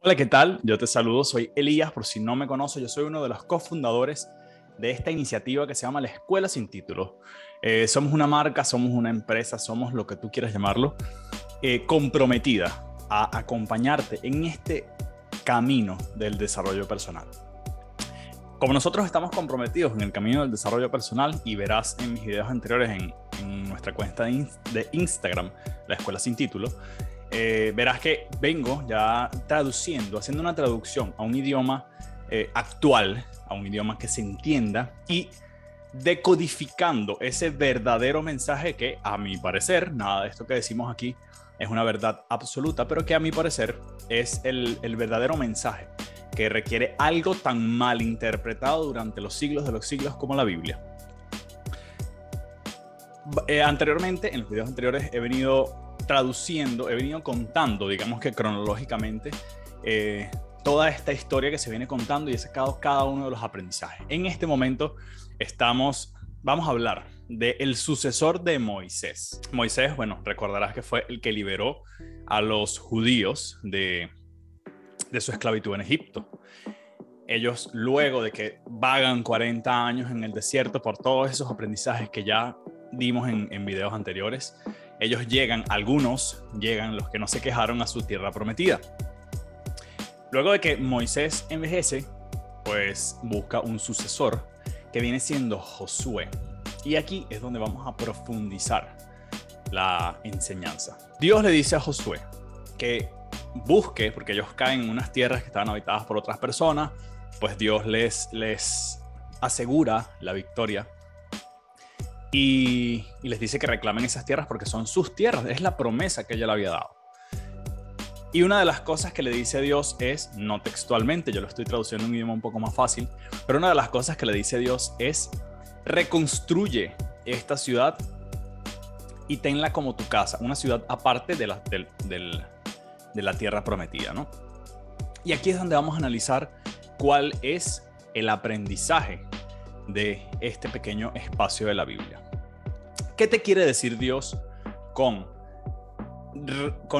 Hola, ¿qué tal? Yo te saludo, soy Elías, por si no me conoces, yo soy uno de los cofundadores de esta iniciativa que se llama La Escuela Sin Título. Somos una marca, somos una empresa, somos lo que tú quieras llamarlo, comprometida a acompañarte en este camino del desarrollo personal. Como nosotros estamos comprometidos en el camino del desarrollo personal, y verás en mis videos anteriores en nuestra cuenta de Instagram, La Escuela Sin Título, verás que vengo ya traduciendo, haciendo una traducción a un idioma actual, a un idioma que se entienda, y decodificando ese verdadero mensaje que, a mi parecer, nada de esto que decimos aquí es una verdad absoluta, pero que a mi parecer es el verdadero mensaje que requiere algo tan mal interpretado durante los siglos de los siglos como la Biblia. Anteriormente, en los videos anteriores, he venido traduciendo, he venido contando, digamos que cronológicamente, toda esta historia que se viene contando y he sacado cada uno de los aprendizajes. En este momento vamos a hablar del sucesor de Moisés. Moisés, bueno, recordarás que fue el que liberó a los judíos de su esclavitud en Egipto. Ellos, luego de que vagan 40 años en el desierto por todos esos aprendizajes que ya dimos en videos anteriores, ellos llegan, algunos llegan, los que no se quejaron, a su tierra prometida. Luego de que Moisés envejece, pues busca un sucesor que viene siendo Josué. Y aquí es donde vamos a profundizar la enseñanza. Dios le dice a Josué que busque, porque ellos caen en unas tierras que estaban habitadas por otras personas, pues Dios les asegura la victoria y les dice que reclamen esas tierras porque son sus tierras, es la promesa que ella le había dado. Y una de las cosas que le dice Dios es, no textualmente, yo lo estoy traduciendo en un idioma un poco más fácil, pero una de las cosas que le dice Dios es: reconstruye esta ciudad y tenla como tu casa, una ciudad aparte de la tierra prometida, ¿no? Y aquí es donde vamos a analizar cuál es el aprendizaje de este pequeño espacio de la Biblia. ¿Qué te quiere decir Dios con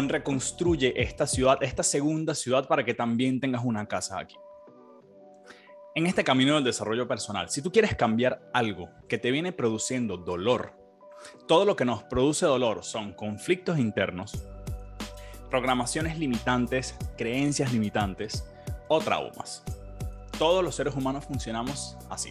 reconstruye esta ciudad, esta segunda ciudad, para que también tengas una casa aquí? En este camino del desarrollo personal, si tú quieres cambiar algo que te viene produciendo dolor, todo lo que nos produce dolor son conflictos internos, programaciones limitantes, creencias limitantes o traumas. Todos los seres humanos funcionamos así.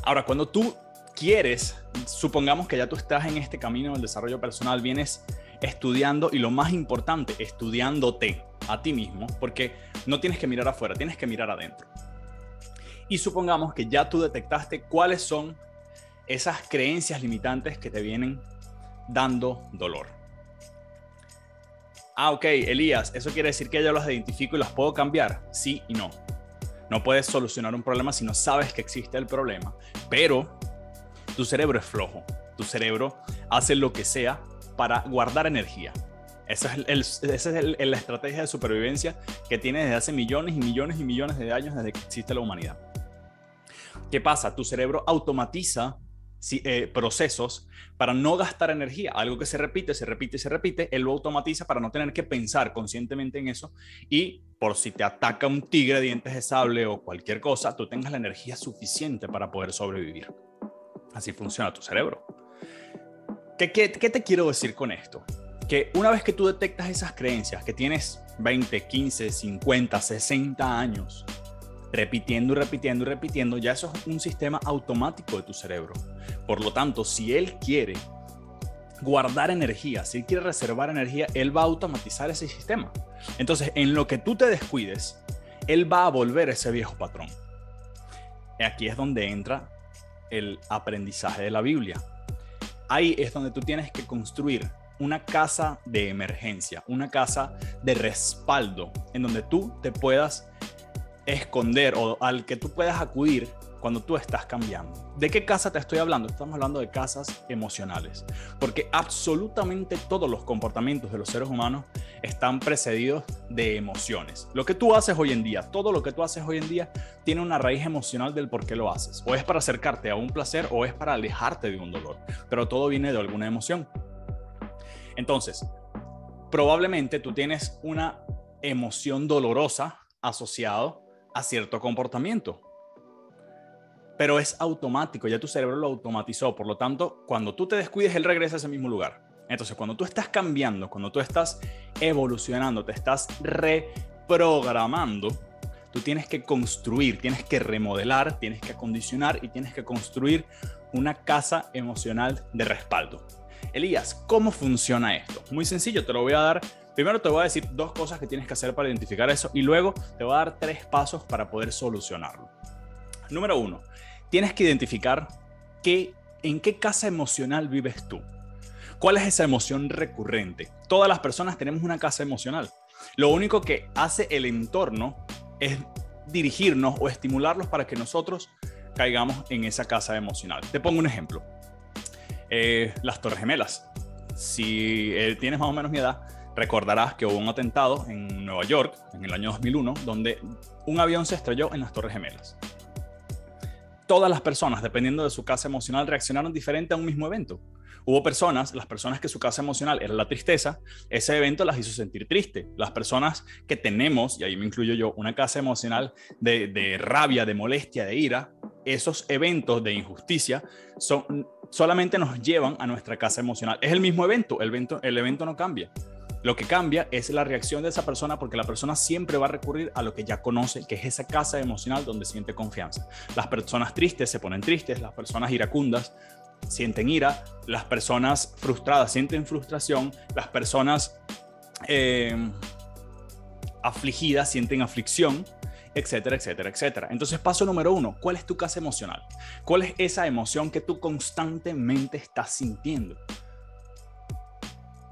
Ahora, cuando tú quieres, supongamos que ya tú estás en este camino del desarrollo personal, vienes estudiando, y lo más importante, estudiándote a ti mismo, porque no tienes que mirar afuera, tienes que mirar adentro. Y supongamos que ya tú detectaste cuáles son esas creencias limitantes que te vienen dando dolor. Ok, Elías, ¿eso quiere decir que ya los identifico y los puedo cambiar? Sí y no. No puedes solucionar un problema si no sabes que existe el problema, pero tu cerebro es flojo. Tu cerebro hace lo que sea para guardar energía. Esa es la estrategia de supervivencia que tiene desde hace millones y millones y millones de años, desde que existe la humanidad. ¿Qué pasa? Tu cerebro automatiza procesos para no gastar energía. Algo que se repite, se repite, se repite, él lo automatiza para no tener que pensar conscientemente en eso, y por si te ataca un tigre de dientes de sable o cualquier cosa, tú tengas la energía suficiente para poder sobrevivir. Así funciona tu cerebro. ¿Qué te quiero decir con esto? Que una vez que tú detectas esas creencias, que tienes 20, 15, 50, 60 años repitiendo y repitiendo y repitiendo, ya eso es un sistema automático de tu cerebro. Por lo tanto, si él quiere guardar energía, si él quiere reservar energía, él va a automatizar ese sistema. Entonces, en lo que tú te descuides, él va a volver ese viejo patrón. Aquí es donde entra el aprendizaje de la Biblia. Ahí es donde tú tienes que construir una casa de emergencia, una casa de respaldo, en donde tú te puedas esconder o al que tú puedas acudir cuando tú estás cambiando. ¿De qué casa te estoy hablando? Estamos hablando de casas emocionales, porque absolutamente todos los comportamientos de los seres humanos están precedidos de emociones. Lo que tú haces hoy en día, todo lo que tú haces hoy en día tiene una raíz emocional del por qué lo haces. O es para acercarte a un placer o es para alejarte de un dolor, pero todo viene de alguna emoción. Entonces, probablemente tú tienes una emoción dolorosa asociado a cierto comportamiento. Pero es automático, ya tu cerebro lo automatizó. Por lo tanto, cuando tú te descuides, él regresa a ese mismo lugar. Entonces, cuando tú estás cambiando, cuando tú estás evolucionando, te estás reprogramando, tú tienes que construir, tienes que remodelar, tienes que acondicionar y tienes que construir una casa emocional de respaldo. Elías, ¿cómo funciona esto? Muy sencillo, te lo voy a dar. Primero te voy a decir 2 cosas que tienes que hacer para identificar eso y luego te voy a dar 3 pasos para poder solucionarlo. Número 1, tienes que identificar en qué casa emocional vives tú. ¿Cuál es esa emoción recurrente? Todas las personas tenemos una casa emocional. Lo único que hace el entorno es dirigirnos o estimularlos para que nosotros caigamos en esa casa emocional. Te pongo un ejemplo. Las Torres Gemelas. Si tienes más o menos mi edad, recordarás que hubo un atentado en Nueva York en el año 2001 donde un avión se estrelló en las Torres Gemelas. Todas las personas, dependiendo de su casa emocional, reaccionaron diferente a un mismo evento. Hubo las personas que su casa emocional era la tristeza, ese evento las hizo sentir triste. Las personas que tenemos, y ahí me incluyo yo, una casa emocional de rabia, de molestia, de ira, esos eventos de injusticia solamente nos llevan a nuestra casa emocional. Es el mismo evento, el evento no cambia. Lo que cambia es la reacción de esa persona, porque la persona siempre va a recurrir a lo que ya conoce, que es esa casa emocional donde siente confianza. Las personas tristes se ponen tristes, las personas iracundas sienten ira, las personas frustradas sienten frustración, las personas afligidas sienten aflicción, etcétera, etcétera, etcétera. Entonces, paso número 1, ¿cuál es tu casa emocional? ¿Cuál es esa emoción que tú constantemente estás sintiendo?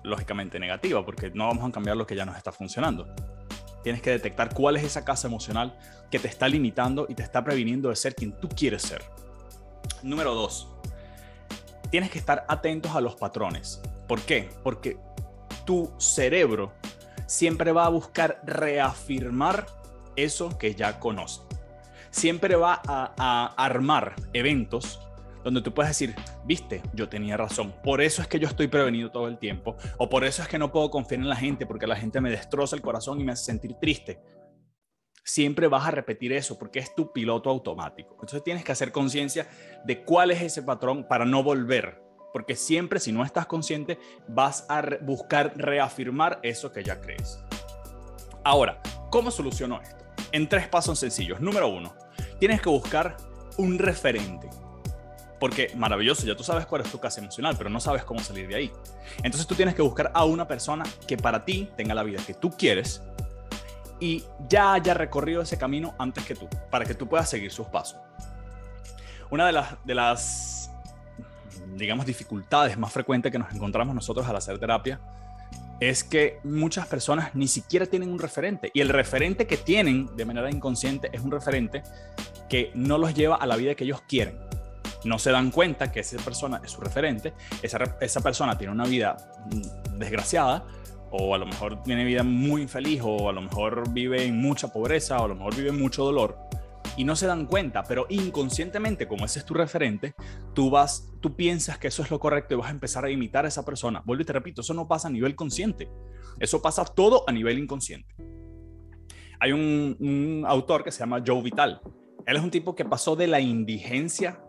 Lógicamente negativa, porque no vamos a cambiar lo que ya nos está funcionando. Tienes que detectar cuál es esa casa emocional que te está limitando y te está previniendo de ser quien tú quieres ser. Número 2, tienes que estar atentos a los patrones. ¿Por qué? Porque tu cerebro siempre va a buscar reafirmar eso que ya conoce. Siempre va a armar eventos donde tú puedes decir, viste, yo tenía razón, por eso es que yo estoy prevenido todo el tiempo, o por eso es que no puedo confiar en la gente, porque la gente me destroza el corazón y me hace sentir triste. Siempre vas a repetir eso porque es tu piloto automático. Entonces tienes que hacer conciencia de cuál es ese patrón para no volver, porque siempre, si no estás consciente, vas a buscar reafirmar eso que ya crees. Ahora, ¿cómo soluciono esto? En 3 pasos sencillos. Número 1, tienes que buscar un referente. Porque maravilloso, ya tú sabes cuál es tu casa emocional, pero no sabes cómo salir de ahí. Entonces tú tienes que buscar a una persona que para ti tenga la vida que tú quieres y ya haya recorrido ese camino antes que tú, para que tú puedas seguir sus pasos. Una de las digamos, dificultades más frecuentes que nos encontramos nosotros al hacer terapia es que muchas personas ni siquiera tienen un referente, y el referente que tienen de manera inconsciente es un referente que no los lleva a la vida que ellos quieren. No se dan cuenta que esa persona es su referente, esa persona tiene una vida desgraciada, o a lo mejor tiene vida muy infeliz, o a lo mejor vive en mucha pobreza, o a lo mejor vive en mucho dolor, y no se dan cuenta, pero inconscientemente, como ese es tu referente, tú piensas que eso es lo correcto y vas a empezar a imitar a esa persona. Vuelvo y te repito, eso no pasa a nivel consciente, eso pasa todo a nivel inconsciente. Hay un autor que se llama Joe Vitale. Él es un tipo que pasó de la indigencia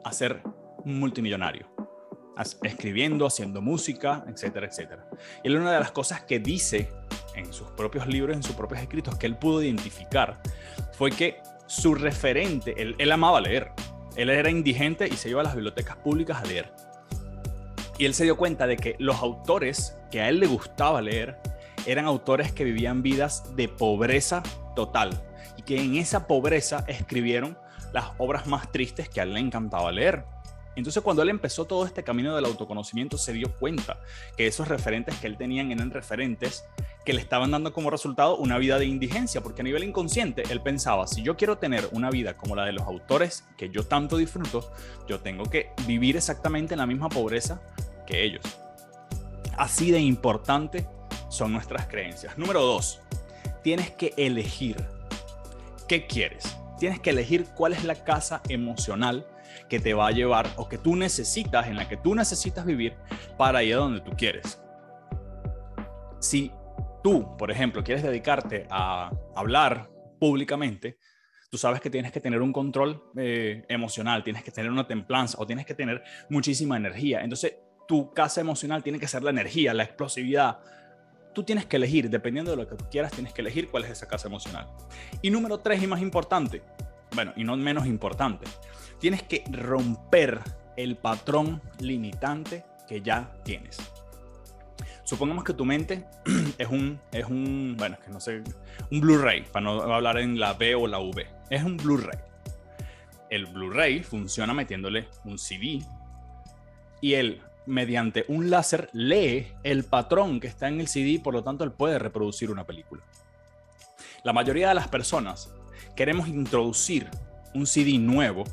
a ser multimillonario, escribiendo, haciendo música, etcétera, etcétera. Y una de las cosas que dice en sus propios libros, en sus propios escritos, que él pudo identificar, fue que su referente, él amaba leer. Él era indigente y se iba a las bibliotecas públicas a leer. Y él se dio cuenta de que los autores que a él le gustaba leer eran autores que vivían vidas de pobreza total, y que en esa pobreza escribieron las obras más tristes que a él le encantaba leer. Entonces, cuando él empezó todo este camino del autoconocimiento, se dio cuenta que esos referentes que él tenía eran referentes que le estaban dando como resultado una vida de indigencia, porque a nivel inconsciente él pensaba, si yo quiero tener una vida como la de los autores que yo tanto disfruto, yo tengo que vivir exactamente en la misma pobreza que ellos. Así de importante son nuestras creencias. Número 2, tienes que elegir qué quieres. Tienes que elegir cuál es la casa emocional que te va a llevar, o que tú necesitas, en la que tú necesitas vivir para ir a donde tú quieres. Si tú, por ejemplo, quieres dedicarte a hablar públicamente, tú sabes que tienes que tener un control emocional, tienes que tener una templanza o tienes que tener muchísima energía. Entonces, tu casa emocional tiene que ser la energía, la explosividad. Tú tienes que elegir, dependiendo de lo que tú quieras, tienes que elegir cuál es esa casa emocional. Y número 3 y más importante, bueno, y no menos importante, tienes que romper el patrón limitante que ya tienes. Supongamos que tu mente es un bueno, es que no sé, un Blu-ray, para no hablar en la B o la V. Es un Blu-ray. El Blu-ray funciona metiéndole un CD y él, mediante un láser, lee el patrón que está en el CD, por lo tanto, él puede reproducir una película. La mayoría de las personas queremos introducir un CD nuevo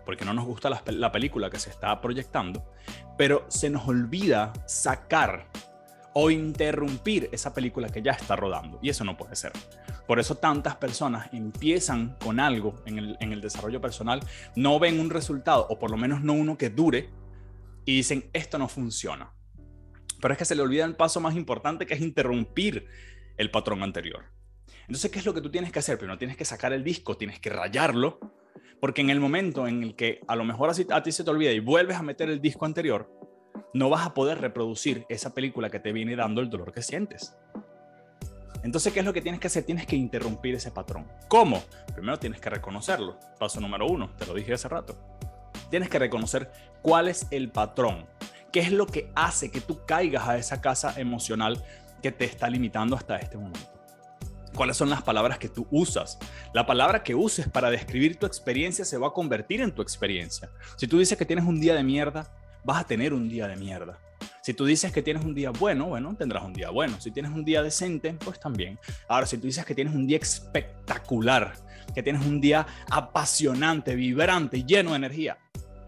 porque no nos gusta la película que se está proyectando, pero se nos olvida sacar o interrumpir esa película que ya está rodando, y eso no puede ser. Por eso tantas personas empiezan con algo en el desarrollo personal, no ven un resultado, o por lo menos no uno que dure, y dicen, esto no funciona. Pero es que se le olvida el paso más importante, que es interrumpir el patrón anterior. Entonces, ¿qué es lo que tú tienes que hacer? Primero tienes que sacar el disco, tienes que rayarlo, porque en el momento en el que a lo mejor a ti se te olvida y vuelves a meter el disco anterior, no vas a poder reproducir esa película que te viene dando el dolor que sientes. Entonces, ¿qué es lo que tienes que hacer? Tienes que interrumpir ese patrón. ¿Cómo? Primero tienes que reconocerlo. Paso número 1, te lo dije hace rato. Tienes que reconocer cuál es el patrón. ¿Qué es lo que hace que tú caigas a esa casa emocional que te está limitando hasta este momento? ¿Cuáles son las palabras que tú usas? La palabra que uses para describir tu experiencia se va a convertir en tu experiencia. Si tú dices que tienes un día de mierda, vas a tener un día de mierda. Si tú dices que tienes un día bueno, bueno, tendrás un día bueno. Si tienes un día decente, pues también. Ahora, si tú dices que tienes un día espectacular, que tienes un día apasionante, vibrante, lleno de energía,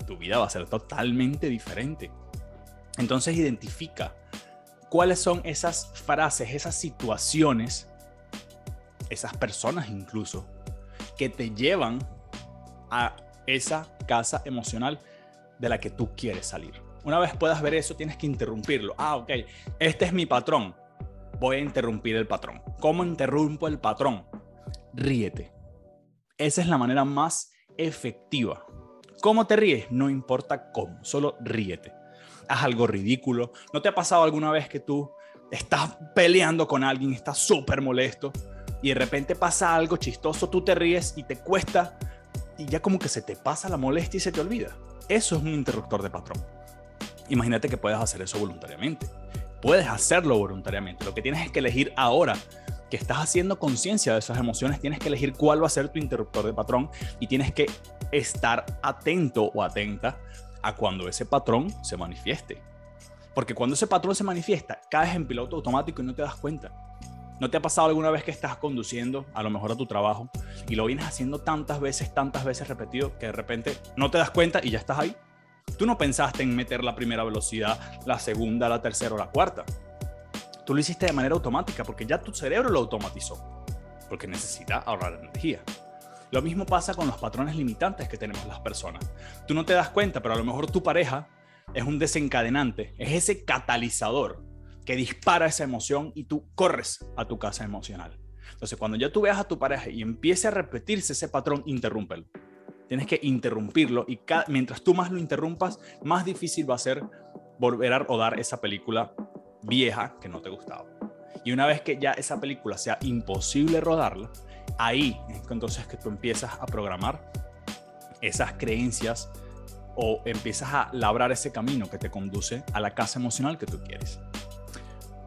tu vida va a ser totalmente diferente. Entonces, identifica cuáles son esas frases, esas situaciones, esas personas incluso, que te llevan a esa casa emocional de la que tú quieres salir. Una vez puedas ver eso, tienes que interrumpirlo. Ok, este es mi patrón. Voy a interrumpir el patrón. ¿Cómo interrumpo el patrón? Ríete. Esa es la manera más efectiva. ¿Cómo te ríes? No importa cómo, solo ríete. Haz algo ridículo. ¿No te ha pasado alguna vez que tú estás peleando con alguien, estás súper molesto y de repente pasa algo chistoso, tú te ríes y te cuesta y ya como que se te pasa la molestia y se te olvida? Eso es un interruptor de patrón. Imagínate que puedes hacer eso voluntariamente. Puedes hacerlo voluntariamente. Lo que tienes es que elegir ahora que estás haciendo conciencia de esas emociones, tienes que elegir cuál va a ser tu interruptor de patrón y tienes que estar atento o atenta a cuando ese patrón se manifieste. Porque cuando ese patrón se manifiesta, caes en piloto automático y no te das cuenta. ¿No te ha pasado alguna vez que estás conduciendo, a lo mejor a tu trabajo, y lo vienes haciendo tantas veces repetido, que de repente no te das cuenta y ya estás ahí? Tú no pensaste en meter la primera velocidad, la segunda, la tercera o la cuarta. Tú lo hiciste de manera automática porque ya tu cerebro lo automatizó, porque necesita ahorrar energía. Lo mismo pasa con los patrones limitantes que tenemos las personas. Tú no te das cuenta, pero a lo mejor tu pareja es un desencadenante, es ese catalizador que dispara esa emoción y tú corres a tu casa emocional. Entonces, cuando ya tú veas a tu pareja y empiece a repetirse ese patrón, interrúmpelo. Tienes que interrumpirlo y mientras tú más lo interrumpas, más difícil va a ser volver a rodar esa película vieja que no te gustaba. Y una vez que ya esa película sea imposible rodarla, ahí es entonces que tú empiezas a programar esas creencias o empiezas a labrar ese camino que te conduce a la casa emocional que tú quieres.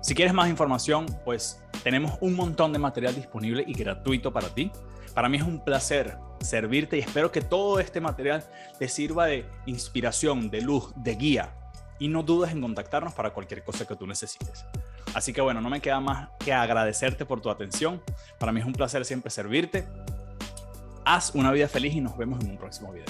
Si quieres más información, pues tenemos un montón de material disponible y gratuito para ti. Para mí es un placer servirte y espero que todo este material te sirva de inspiración, de luz, de guía. Y no dudes en contactarnos para cualquier cosa que tú necesites. Así que bueno, no me queda más que agradecerte por tu atención. Para mí es un placer siempre servirte. Haz una vida feliz y nos vemos en un próximo video.